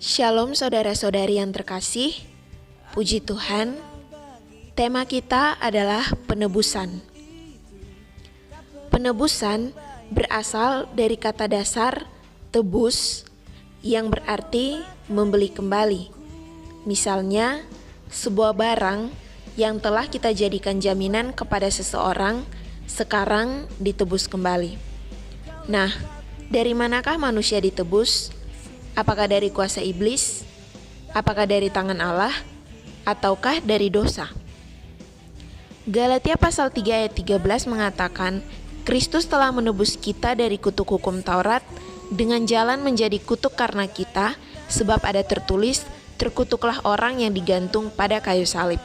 Shalom saudara-saudari yang terkasih, puji Tuhan. Tema kita adalah penebusan. Penebusan berasal dari kata dasar tebus yang berarti membeli kembali. Misalnya, sebuah barang yang telah kita jadikan jaminan kepada seseorang sekarang ditebus kembali. Nah, dari manakah manusia ditebus? Apakah dari kuasa iblis? Apakah dari tangan Allah? Ataukah dari dosa? Galatia pasal 3 ayat 13 mengatakan, Kristus telah menebus kita dari kutuk hukum Taurat dengan jalan menjadi kutuk karena kita, sebab ada tertulis, terkutuklah orang yang digantung pada kayu salib.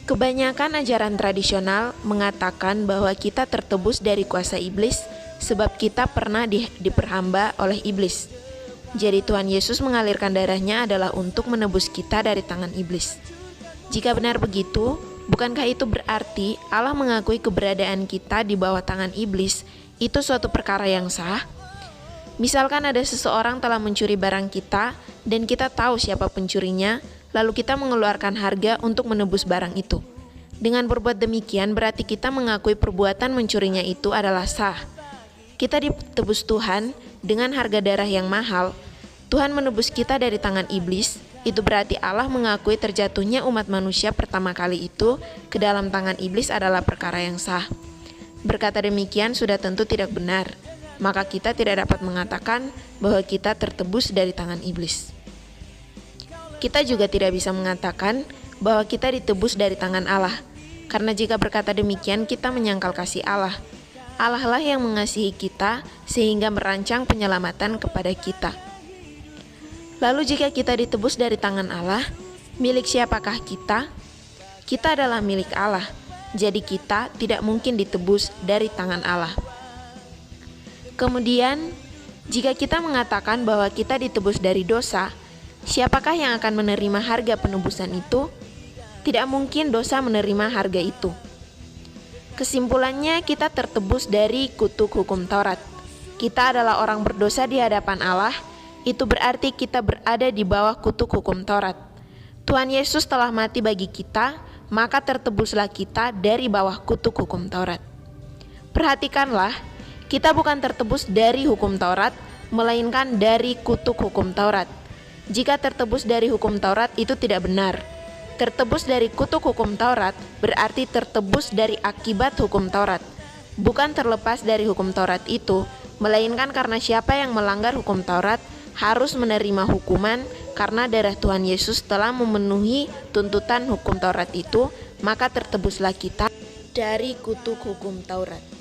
Kebanyakan ajaran tradisional mengatakan bahwa kita tertebus dari kuasa iblis sebab kita pernah diperhamba oleh iblis. Jadi Tuhan Yesus mengalirkan darahnya adalah untuk menebus kita dari tangan iblis. Jika benar begitu, bukankah itu berarti Allah mengakui keberadaan kita di bawah tangan iblis itu suatu perkara yang sah? Misalkan ada seseorang telah mencuri barang kita dan kita tahu siapa pencurinya, lalu kita mengeluarkan harga untuk menebus barang itu. Dengan berbuat demikian berarti kita mengakui perbuatan mencurinya itu adalah sah. Kita ditebus Tuhan dengan harga darah yang mahal. Tuhan menebus kita dari tangan iblis. Itu berarti Allah mengakui terjatuhnya umat manusia pertama kali itu ke dalam tangan iblis adalah perkara yang sah. Berkata demikian sudah tentu tidak benar. Maka kita tidak dapat mengatakan bahwa kita tertebus dari tangan iblis. Kita juga tidak bisa mengatakan bahwa kita ditebus dari tangan Allah. Karena jika berkata demikian kita menyangkal kasih Allah. Allah lah yang mengasihi kita sehingga merancang penyelamatan kepada kita. Lalu jika kita ditebus dari tangan Allah, milik siapakah kita? Kita adalah milik Allah, jadi kita tidak mungkin ditebus dari tangan Allah. Kemudian, jika kita mengatakan bahwa kita ditebus dari dosa, siapakah yang akan menerima harga penebusan itu? Tidak mungkin dosa menerima harga itu. Kesimpulannya, kita tertebus dari kutuk hukum Taurat. Kita adalah orang berdosa di hadapan Allah, itu berarti kita berada di bawah kutuk hukum Taurat. Tuhan Yesus telah mati bagi kita, maka tertebuslah kita dari bawah kutuk hukum Taurat. Perhatikanlah, kita bukan tertebus dari hukum Taurat, melainkan dari kutuk hukum Taurat. Jika tertebus dari hukum Taurat itu tidak benar. Tertebus dari kutuk hukum Taurat berarti tertebus dari akibat hukum Taurat. Bukan terlepas dari hukum Taurat itu, melainkan karena siapa yang melanggar hukum Taurat harus menerima hukuman karena darah Tuhan Yesus telah memenuhi tuntutan hukum Taurat itu, maka tertebuslah kita dari kutuk hukum Taurat.